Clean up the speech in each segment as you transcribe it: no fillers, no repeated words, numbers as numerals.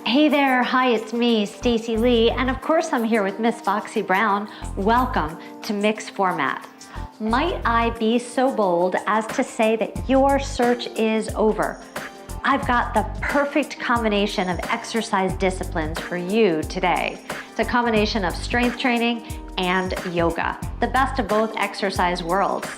Hey there, hi, it's me, Stacey Lei, and of course I'm here with Miss Foxy Brown. Welcome to Mixed Format. Might I be so bold as to say that your search is over? I've got the perfect combination of exercise disciplines for you today. It's a combination of strength training and yoga, the best of both exercise worlds.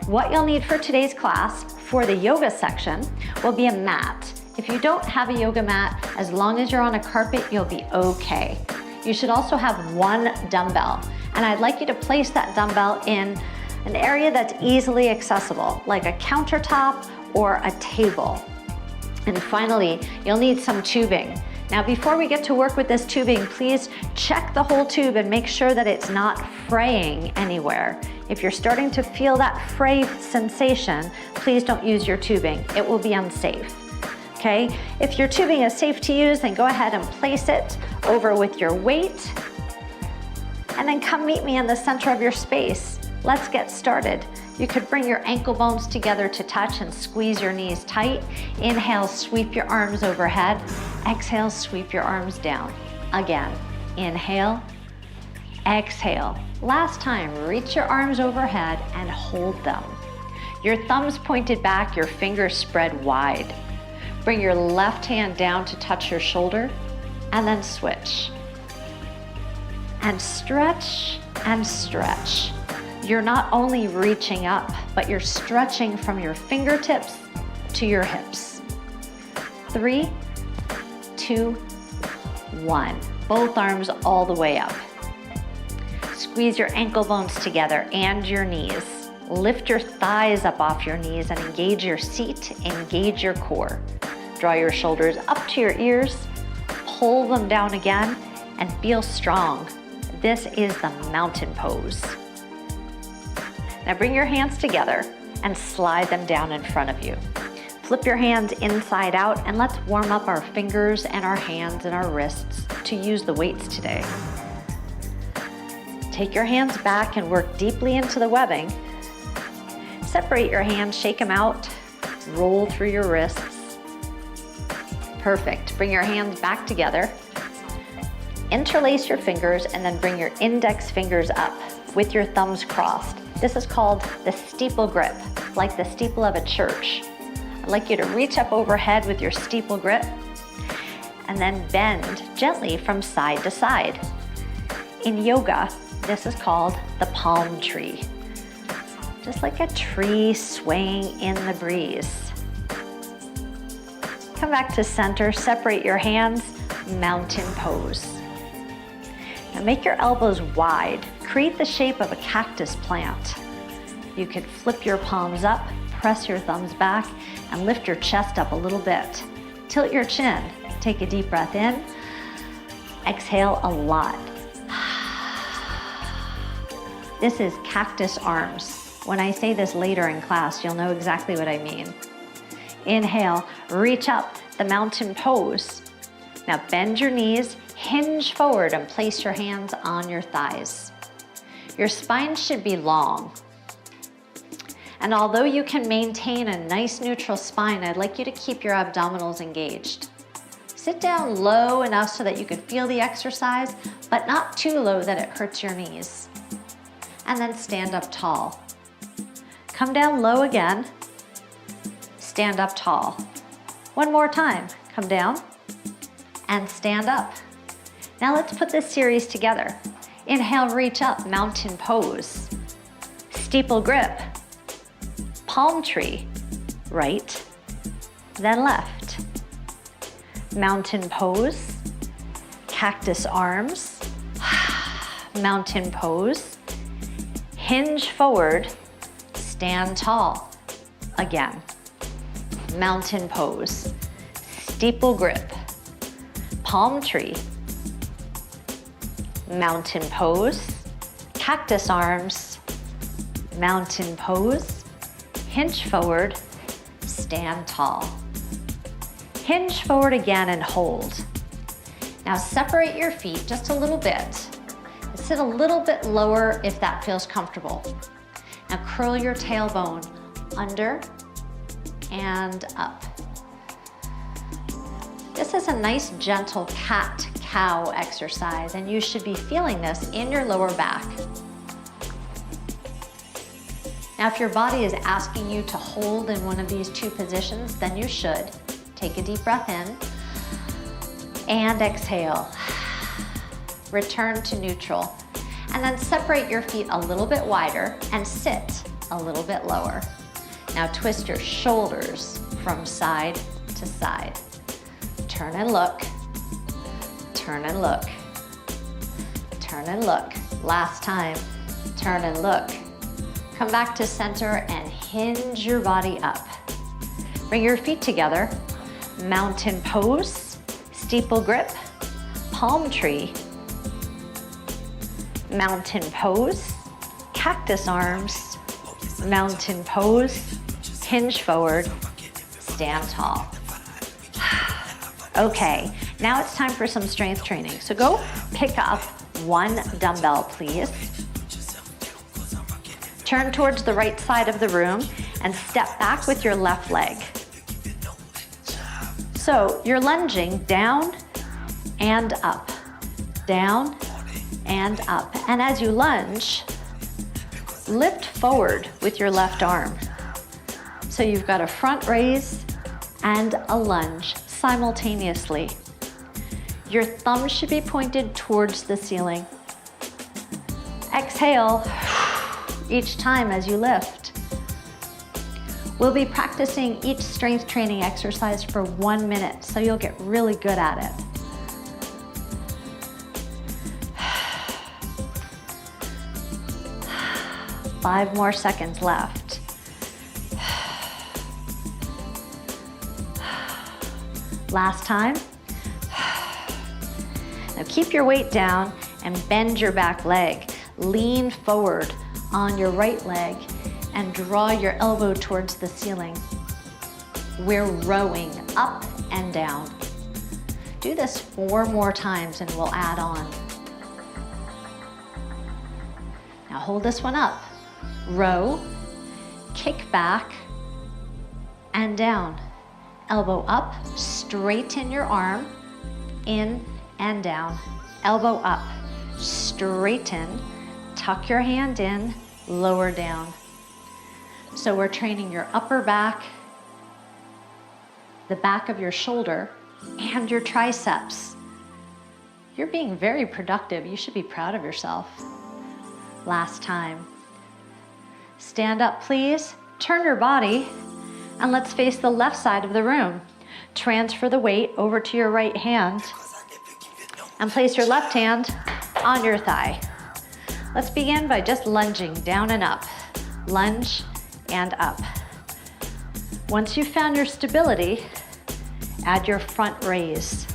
What you'll need for today's class for the yoga section will be a mat. If you don't have a yoga mat, as long as you're on a carpet, you'll be okay. You should also have one dumbbell, and I'd like you to place that dumbbell in an area that's easily accessible, like a countertop or a table. And finally, you'll need some tubing. Now, before we get to work with this tubing, please check the whole tube and make sure that it's not fraying anywhere. If you're starting to feel that fray sensation, please don't use your tubing. It will be unsafe. Okay, if your tubing is safe to use, then go ahead and place it over with your weight, and then come meet me in the center of your space. Let's get started. You could bring your ankle bones together to touch and squeeze your knees tight. Inhale, sweep your arms overhead. Exhale, sweep your arms down. Again, inhale, exhale. Last time, reach your arms overhead and hold them. Your thumbs pointed back, your fingers spread wide. Bring your left hand down to touch your shoulder, and then switch. And stretch and stretch. You're not only reaching up, but you're stretching from your fingertips to your hips. 3, 2, 1. Both arms all the way up. Squeeze your ankle bones together and your knees. Lift your thighs up off your knees and engage your seat, engage your core. Draw your shoulders up to your ears, pull them down again, and feel strong. This is the mountain pose. Now bring your hands together and slide them down in front of you. Flip your hands inside out, and let's warm up our fingers and our hands and our wrists to use the weights today. Take your hands back and work deeply into the webbing. Separate your hands, shake them out, roll through your wrists. Perfect. Bring your hands back together. Interlace your fingers and then bring your index fingers up with your thumbs crossed. This is called the steeple grip, like the steeple of a church. I'd like you to reach up overhead with your steeple grip and then bend gently from side to side. In yoga, this is called the palm tree. Just like a tree swaying in the breeze. Come back to center, separate your hands, mountain pose. Now make your elbows wide. Create the shape of a cactus plant. You could flip your palms up, press your thumbs back, and lift your chest up a little bit. Tilt your chin. Take a deep breath in. Exhale a lot. This is cactus arms. When I say this later in class, you'll know exactly what I mean. Inhale, reach up, the mountain pose. Now bend your knees, hinge forward, and place your hands on your thighs. Your spine should be long. And although you can maintain a nice neutral spine, I'd like you to keep your abdominals engaged. Sit down low enough so that you can feel the exercise, but not too low that it hurts your knees. And then stand up tall. Come down low again. Stand up tall. One more time. Come down and stand up. Now let's put this series together. Inhale, reach up, mountain pose. Steeple grip. Palm tree. Right, then left. Mountain pose. Cactus arms. Mountain pose. Hinge forward. Stand tall. Again. Mountain pose, steeple grip, palm tree, mountain pose, cactus arms, mountain pose, hinge forward, stand tall. Hinge forward again and hold. Now separate your feet just a little bit. Sit a little bit lower if that feels comfortable. Now curl your tailbone under and up. This is a nice gentle cat-cow exercise, and you should be feeling this in your lower back. Now, if your body is asking you to hold in one of these two positions, then you should. Take a deep breath in and exhale. Return to neutral. And then separate your feet a little bit wider and sit a little bit lower. Now twist your shoulders from side to side. Turn and look. Turn and look. Turn and look. Last time. Turn and look. Come back to center and hinge your body up. Bring your feet together. Mountain pose, steeple grip, palm tree, mountain pose, cactus arms, mountain pose, hinge forward, stand tall. Okay, now it's time for some strength training. So go pick up one dumbbell, please. Turn towards the right side of the room and step back with your left leg. So you're lunging down and up, down and up. And as you lunge, lift forward with your left arm. So you've got a front raise and a lunge simultaneously. Your thumb should be pointed towards the ceiling. Exhale each time as you lift. We'll be practicing each strength training exercise for 1 minute, so you'll get really good at it. Five more seconds left. Last time. Now keep your weight down and bend your back leg. Lean forward on your right leg and draw your elbow towards the ceiling. We're rowing up and down. Do this 4 more times and we'll add on. Now hold this one up. Row, kick back, and down. Elbow up, straighten your arm, in and down. Elbow up, straighten, tuck your hand in, lower down. So we're training your upper back, the back of your shoulder, and your triceps. You're being very productive. You should be proud of yourself. Last time. Stand up, please. Turn your body, and let's face the left side of the room. Transfer the weight over to your right hand, and place your left hand on your thigh. Let's begin by just lunging down and up. Lunge and up. Once you've found your stability, add your front raise.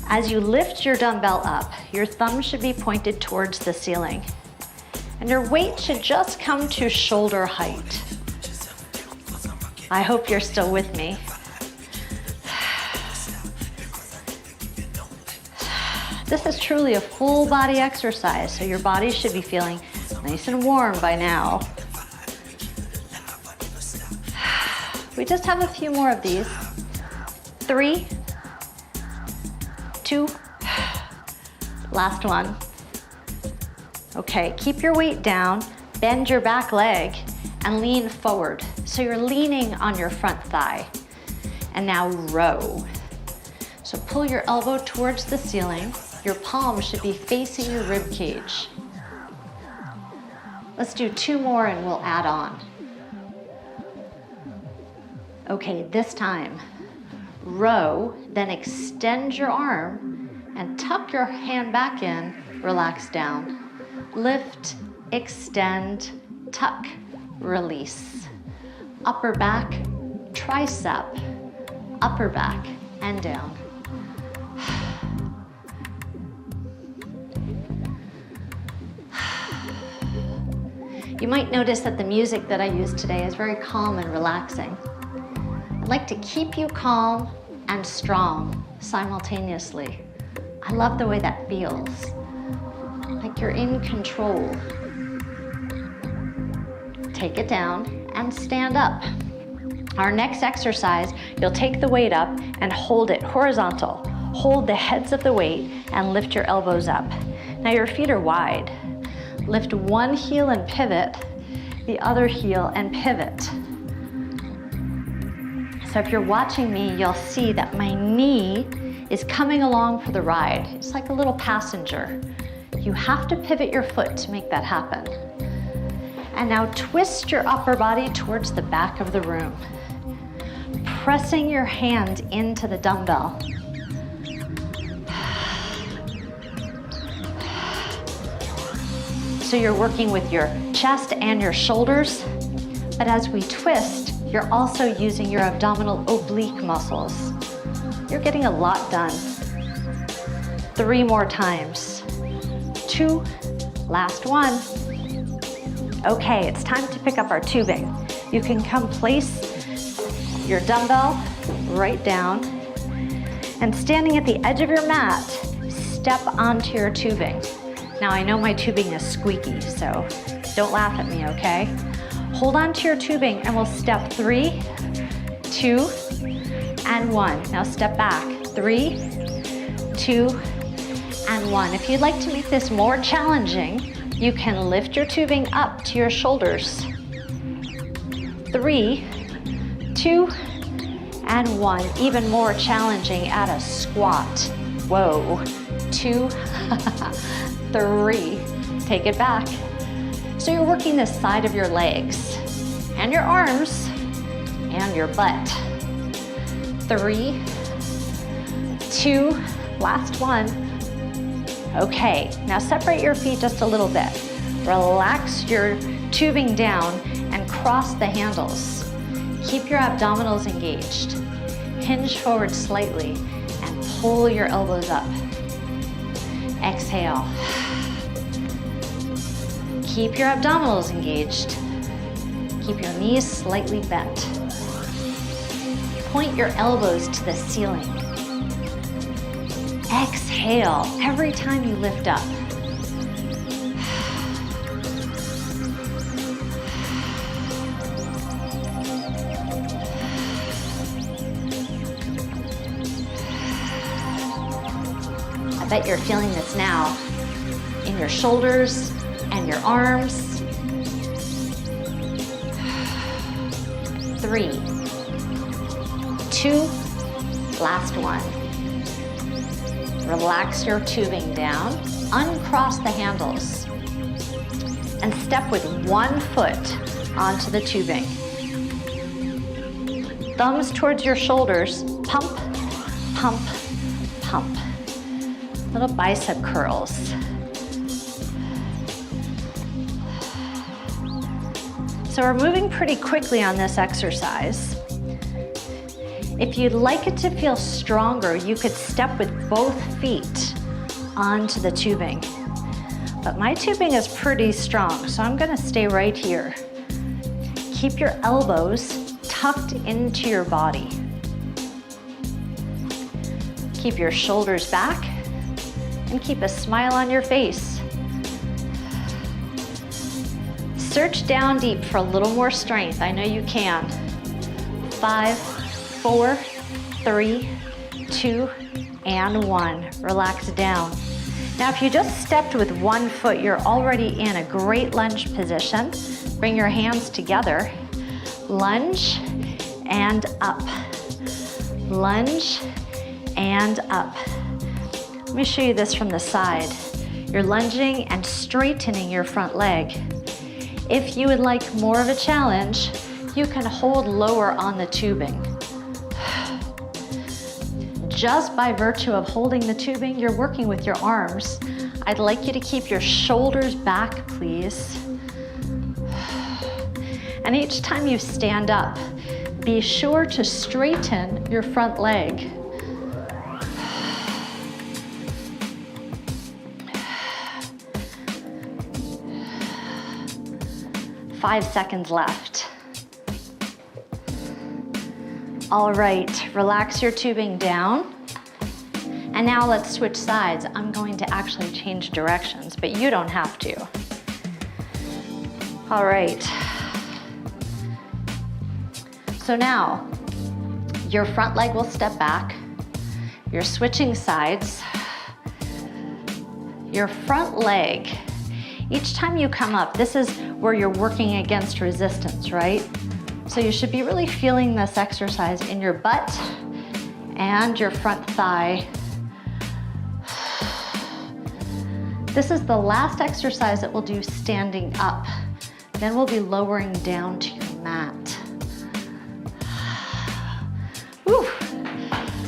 As you lift your dumbbell up, your thumb should be pointed towards the ceiling, and your weight should just come to shoulder height. I hope you're still with me. This is truly a full body exercise, so your body should be feeling nice and warm by now. We just have a few more of these. 3, 2, last one. Okay, keep your weight down, bend your back leg, and lean forward. So you're leaning on your front thigh. And now row. So pull your elbow towards the ceiling. Your palm should be facing your rib cage. Let's do 2 more and we'll add on. Okay, this time, row, then extend your arm and tuck your hand back in, relax down. Lift, extend, tuck, release. Upper back, tricep, upper back, and down. You might notice that the music that I use today is very calm and relaxing. I'd like to keep you calm and strong simultaneously. I love the way that feels, like you're in control. Take it down and stand up. Our next exercise, you'll take the weight up and hold it horizontal. Hold the heads of the weight and lift your elbows up. Now your feet are wide. Lift one heel and pivot, the other heel and pivot. So if you're watching me, you'll see that my knee is coming along for the ride. It's like a little passenger. You have to pivot your foot to make that happen. And now twist your upper body towards the back of the room, pressing your hand into the dumbbell. So you're working with your chest and your shoulders, but as we twist, you're also using your abdominal oblique muscles. You're getting a lot done. 3 more times. 2, last one. Okay, it's time to pick up our tubing. You can come place your dumbbell right down, and standing at the edge of your mat, step onto your tubing. Now I know my tubing is squeaky, so don't laugh at me, okay? Hold on to your tubing and we'll step 3, 2, and 1. Now step back, 3, 2, and 1. If you'd like to make this more challenging, you can lift your tubing up to your shoulders. 3, 2, and 1. Even more challenging at a squat. Whoa, 2, 3. Take it back. So you're working the side of your legs and your arms and your butt. 3, 2, last one. Okay, now separate your feet just a little bit. Relax your tubing down and cross the handles. Keep your abdominals engaged. Hinge forward slightly and pull your elbows up. Exhale. Keep your abdominals engaged. Keep your knees slightly bent. Point your elbows to the ceiling. Exhale every time you lift up. I bet you're feeling this now in your shoulders and your arms. 3, 2, last one. Relax your tubing down, uncross the handles, and step with one foot onto the tubing. Thumbs towards your shoulders, pump, pump, pump. Little bicep curls. So we're moving pretty quickly on this exercise. If you'd like it to feel stronger, you could step with both feet onto the tubing. But my tubing is pretty strong, so I'm gonna stay right here. Keep your elbows tucked into your body. Keep your shoulders back and keep a smile on your face. Search down deep for a little more strength. I know you can. 5, 4, 3, 2, and 1. Relax down. Now, if you just stepped with one foot, you're already in a great lunge position. Bring your hands together. Lunge and up. Lunge and up. Let me show you this from the side. You're lunging and straightening your front leg. If you would like more of a challenge, you can hold lower on the tubing. Just by virtue of holding the tubing, you're working with your arms. I'd like you to keep your shoulders back, please. And each time you stand up, be sure to straighten your front leg. Five seconds left. All right, relax your tubing down. And now let's switch sides. I'm going to actually change directions, but you don't have to. All right. So now, your front leg will step back. You're switching sides. Your front leg, each time you come up, this is where you're working against resistance, right? So you should be really feeling this exercise in your butt and your front thigh. This is the last exercise that we'll do standing up. Then we'll be lowering down to your mat. Whew.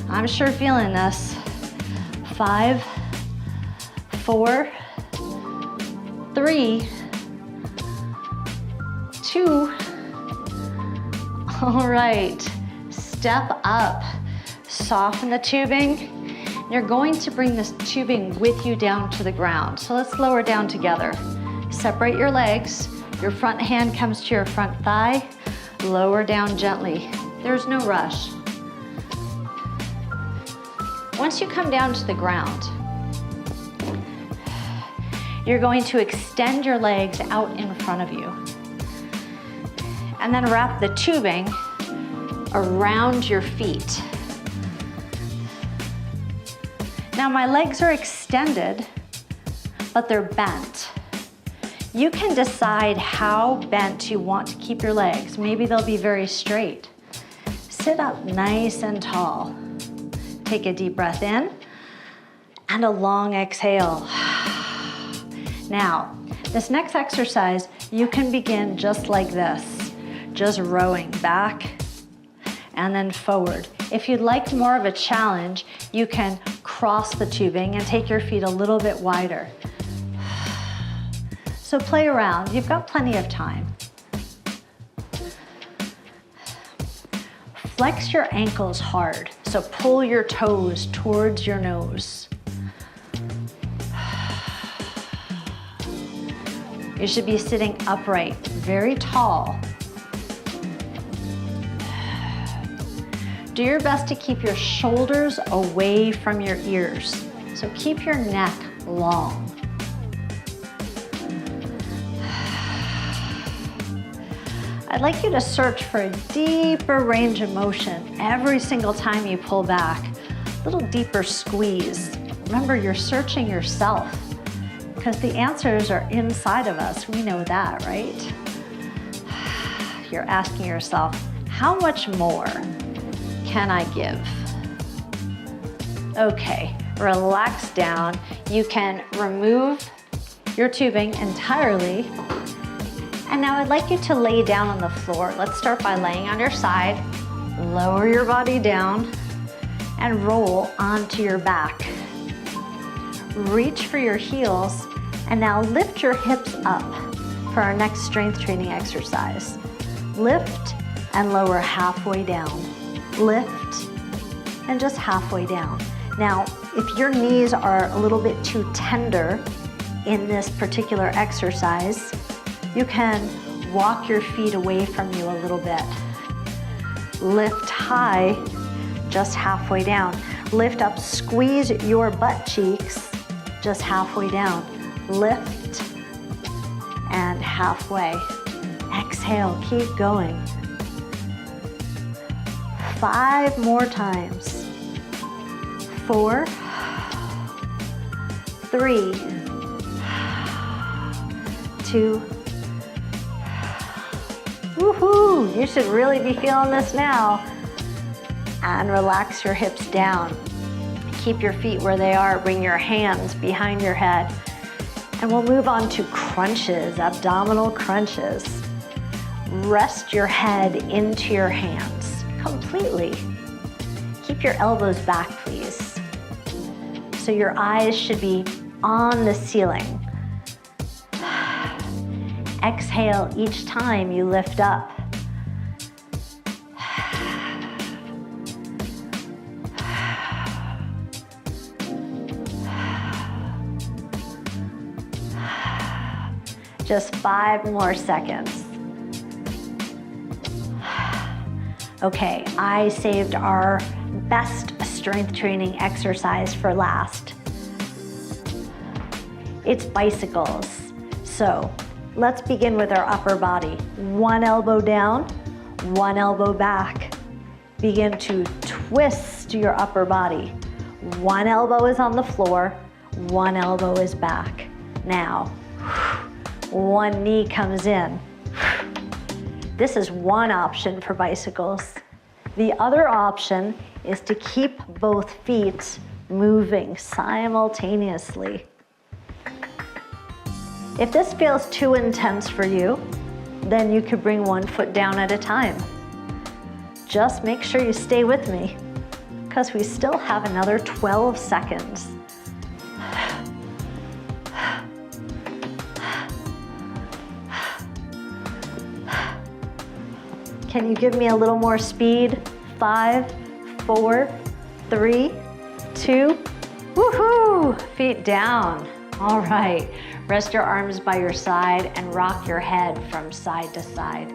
I'm sure feeling this. 5, 4, 3, 2. All right, step up. Soften the tubing. You're going to bring this tubing with you down to the ground. So let's lower down together. Separate your legs. Your front hand comes to your front thigh. Lower down gently. There's no rush. Once you come down to the ground, you're going to extend your legs out in front of you. And then wrap the tubing around your feet. Now my legs are extended, but they're bent. You can decide how bent you want to keep your legs. Maybe they'll be very straight. Sit up nice and tall. Take a deep breath in and a long exhale. Now, this next exercise, you can begin just like this, just rowing back and then forward. If you'd like more of a challenge, you can cross the tubing and take your feet a little bit wider. So play around, you've got plenty of time. Flex your ankles hard, so pull your toes towards your nose. You should be sitting upright, very tall. Do your best to keep your shoulders away from your ears. So keep your neck long. I'd like you to search for a deeper range of motion every single time you pull back. A little deeper squeeze. Remember, you're searching yourself because the answers are inside of us. We know that, right? You're asking yourself, how much more can I give? Okay, relax down. You can remove your tubing entirely. And now I'd like you to lay down on the floor. Let's start by laying on your side. Lower your body down and roll onto your back. Reach for your heels and now lift your hips up for our next strength training exercise. Lift and lower halfway down. Lift and just halfway down. Now, if your knees are a little bit too tender in this particular exercise, you can walk your feet away from you a little bit. Lift high, just halfway down. Lift up, squeeze your butt cheeks, just halfway down. Lift and halfway. Exhale, keep going. 5 more times. 4, 3, 2. Woohoo! You should really be feeling this now. And relax your hips down. Keep your feet where they are. Bring your hands behind your head. And we'll move on to crunches, abdominal crunches. Rest your head into your hands completely. Keep your elbows back, please. So your eyes should be on the ceiling. Exhale each time you lift up. Just 5 more seconds. Okay, I saved our best strength training exercise for last. It's bicycles. So let's begin with our upper body. 1 elbow down, One elbow back. Begin to twist your upper body. One elbow is on the floor, one elbow is back. Now, one knee comes in. This is one option for bicycles. The other option is to keep both feet moving simultaneously. If this feels too intense for you, then you could bring one foot down at a time. Just make sure you stay with me, because we still have another 12 seconds. Can you give me a little more speed? 5, 4, 3, 2, woohoo! Feet down. All right, rest your arms by your side and rock your head from side to side.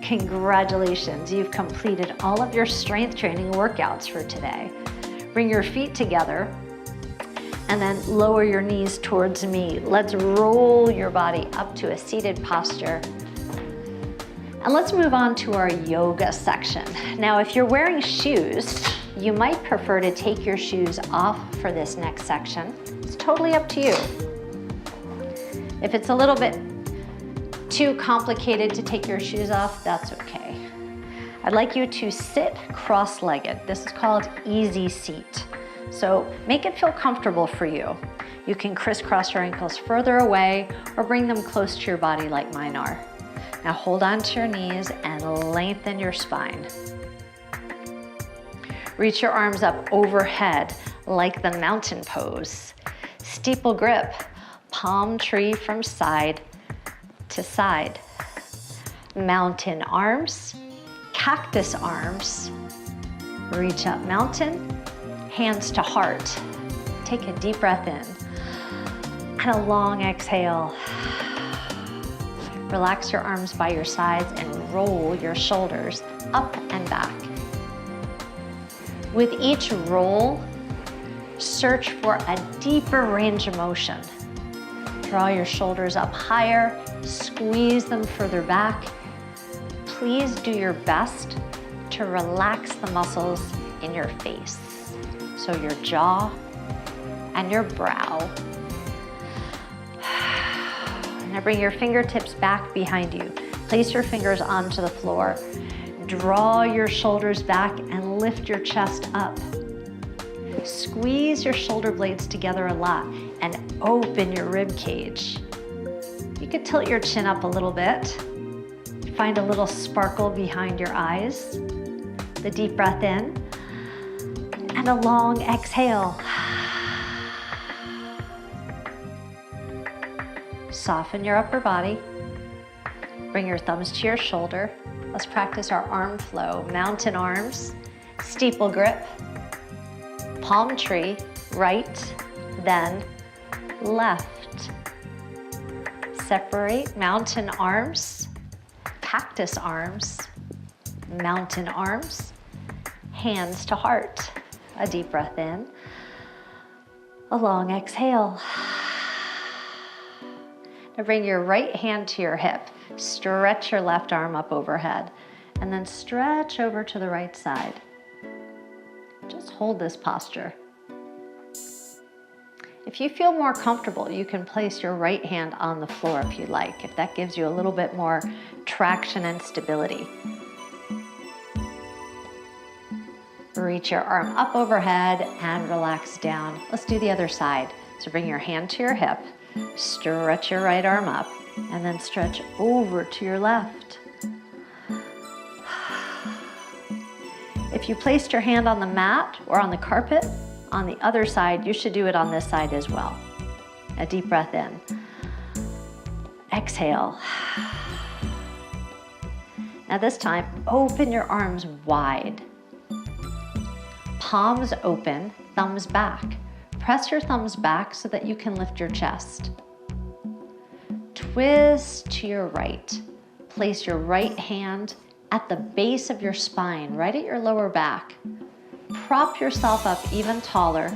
Congratulations, you've completed all of your strength training workouts for today. Bring your feet together and then lower your knees towards me. Let's roll your body up to a seated posture. And let's move on to our yoga section. Now, if you're wearing shoes, you might prefer to take your shoes off for this next section. It's totally up to you. If it's a little bit too complicated to take your shoes off, that's okay. I'd like you to sit cross-legged. This is called easy seat. So make it feel comfortable for you. You can crisscross your ankles further away or bring them close to your body like mine are. Now hold on to your knees and lengthen your spine. Reach your arms up overhead like the mountain pose. Steeple grip, palm tree from side to side. Mountain arms, cactus arms. Reach up mountain, hands to heart. Take a deep breath in and a long exhale. Relax your arms by your sides and roll your shoulders up and back. With each roll, search for a deeper range of motion. Draw your shoulders up higher, squeeze them further back. Please do your best to relax the muscles in your face. So your jaw and your brow. Now bring your fingertips back behind you. Place your fingers onto the floor. Draw your shoulders back and lift your chest up. Squeeze your shoulder blades together a lot and open your rib cage. You could tilt your chin up a little bit. Find a little sparkle behind your eyes. The deep breath in and a long exhale. Soften your upper body. Bring your thumbs to your shoulder. Let's practice our arm flow. Mountain arms, steeple grip, palm tree, right, then left. Separate mountain arms, cactus arms, mountain arms, hands to heart. A deep breath in, a long exhale. Now bring your right hand to your hip. Stretch your left arm up overhead and then stretch over to the right side. Just hold this posture. If you feel more comfortable, you can place your right hand on the floor if you like, if that gives you a little bit more traction and stability. Reach your arm up overhead and relax down. Let's do the other side. So bring your hand to your hip. Stretch your right arm up and then stretch over to your left. If you placed your hand on the mat or on the carpet, on the other side, you should do it on this side as well. A deep breath in. Exhale. Now this time, open your arms wide. Palms open, thumbs back. Press your thumbs back so that you can lift your chest. Twist to your right. Place your right hand at the base of your spine, right at your lower back. Prop yourself up even taller,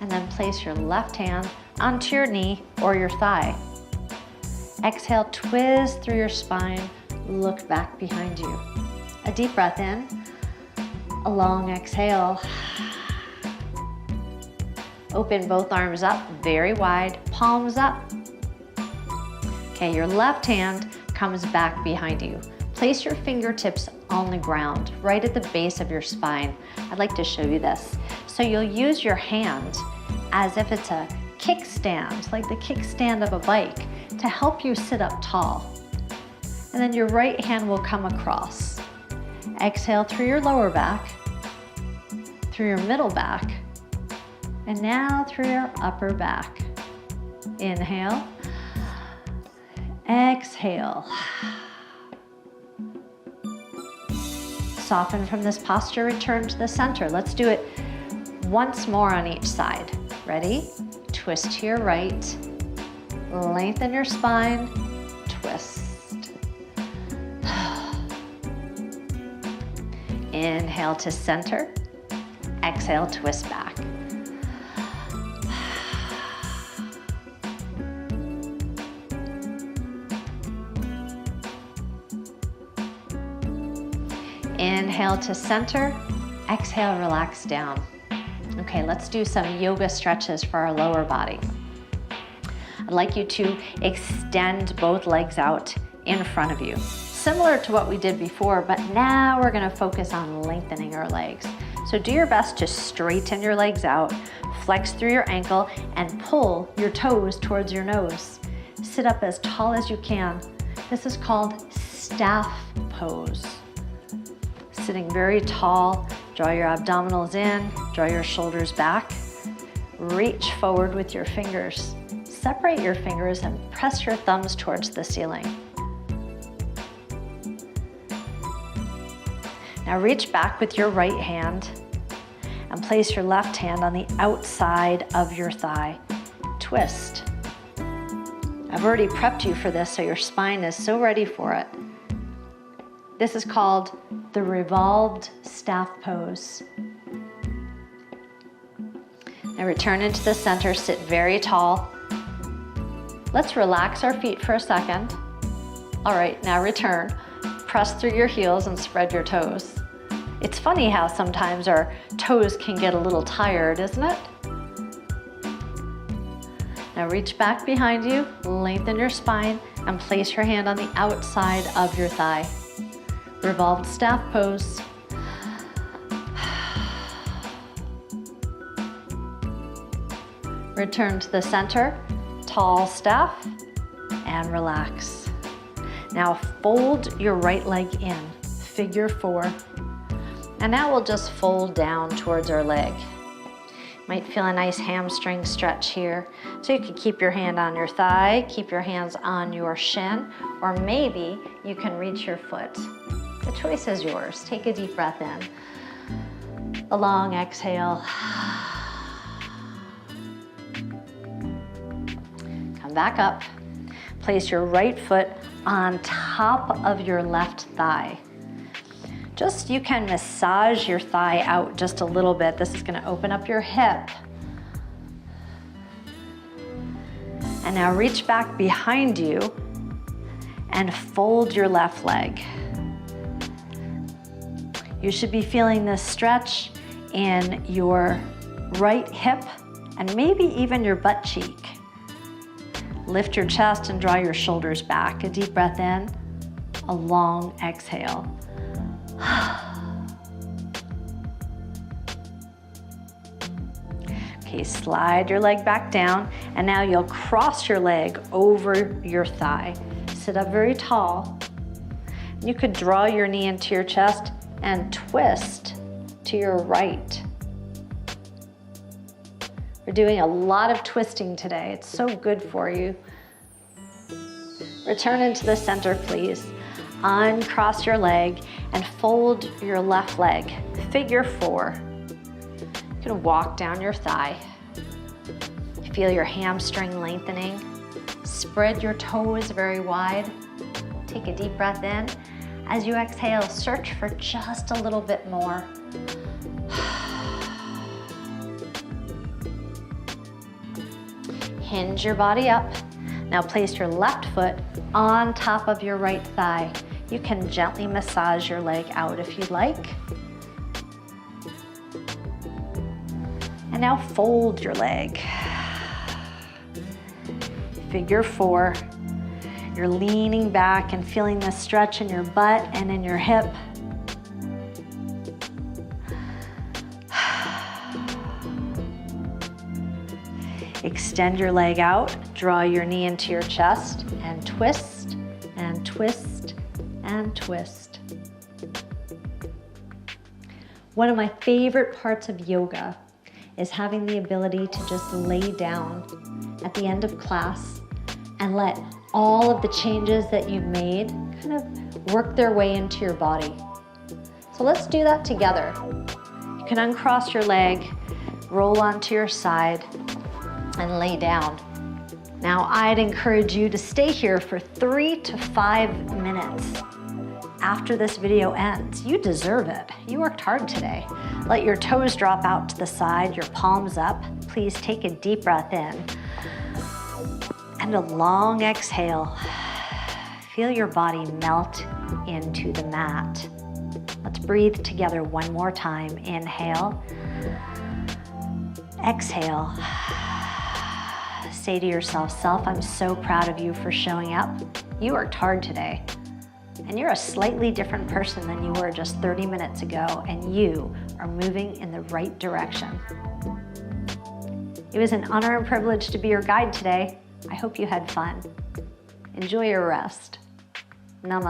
and then place your left hand onto your knee or your thigh. Exhale, twist through your spine, look back behind you. A deep breath in, a long exhale. Open both arms up, very wide, palms up. Okay, your left hand comes back behind you. Place your fingertips on the ground, right at the base of your spine. I'd like to show you this. So you'll use your hand as if it's a kickstand, like the kickstand of a bike, to help you sit up tall. And then your right hand will come across. Exhale through your lower back, through your middle back, and now through your upper back. Inhale, exhale. Soften from this posture, return to the center. Let's do it once more on each side. Ready? Twist to your right, lengthen your spine, twist. Inhale to center, exhale, twist back. Inhale to center, exhale, relax down. Okay, let's do some yoga stretches for our lower body. I'd like you to extend both legs out in front of you. Similar to what we did before, but now we're gonna focus on lengthening our legs. So do your best to straighten your legs out, flex through your ankle, and pull your toes towards your nose. Sit up as tall as you can. This is called staff pose. Sitting very tall, draw your abdominals in, draw your shoulders back. Reach forward with your fingers. Separate your fingers and press your thumbs towards the ceiling. Now reach back with your right hand and place your left hand on the outside of your thigh. Twist. I've already prepped you for this, so your spine is so ready for it. This is called the revolved staff pose. Now return into the center, sit very tall. Let's relax our feet for a second. All right, now return. Press through your heels and spread your toes. It's funny how sometimes our toes can get a little tired, isn't it? Now reach back behind you, lengthen your spine, and place your hand on the outside of your thigh. Revolved staff pose. Return to the center, tall staff, and relax. Now fold your right leg in, figure four. And now we'll just fold down towards our leg. Might feel a nice hamstring stretch here. So you can keep your hand on your thigh, keep your hands on your shin, or maybe you can reach your foot. The choice is yours. Take a deep breath in. A long exhale. Come back up. Place your right foot on top of your left thigh. You can massage your thigh out just a little bit. This is gonna open up your hip. And now reach back behind you and fold your left leg. You should be feeling this stretch in your right hip and maybe even your butt cheek. Lift your chest and draw your shoulders back. A deep breath in, a long exhale. Okay, slide your leg back down, and now you'll cross your leg over your thigh. Sit up very tall. You could draw your knee into your chest and twist to your right. We're doing a lot of twisting today. It's so good for you. Return into the center, please. Uncross your leg and fold your left leg. Figure four. You can walk down your thigh. Feel your hamstring lengthening. Spread your toes very wide. Take a deep breath in. As you exhale, search for just a little bit more. Hinge your body up. Now place your left foot on top of your right thigh. You can gently massage your leg out if you'd like. And now fold your leg. Figure 4. You're leaning back and feeling the stretch in your butt and in your hip. Extend your leg out, draw your knee into your chest, and twist, and twist, and twist. One of my favorite parts of yoga is having the ability to just lay down at the end of class and let all of the changes that you've made kind of work their way into your body. So let's do that together. You can uncross your leg, roll onto your side, and lay down. Now, I'd encourage you to stay here for 3 to 5 minutes after this video ends. You deserve it. You worked hard today. Let your toes drop out to the side, your palms up. Please take a deep breath in and a long exhale. Feel your body melt into the mat. Let's breathe together one more time. Inhale, exhale. Say to yourself, self, I'm so proud of you for showing up. You worked hard today. And you're a slightly different person than you were just 30 minutes ago, and you are moving in the right direction. It was an honor and privilege to be your guide today. I hope you had fun. Enjoy your rest. Namaste.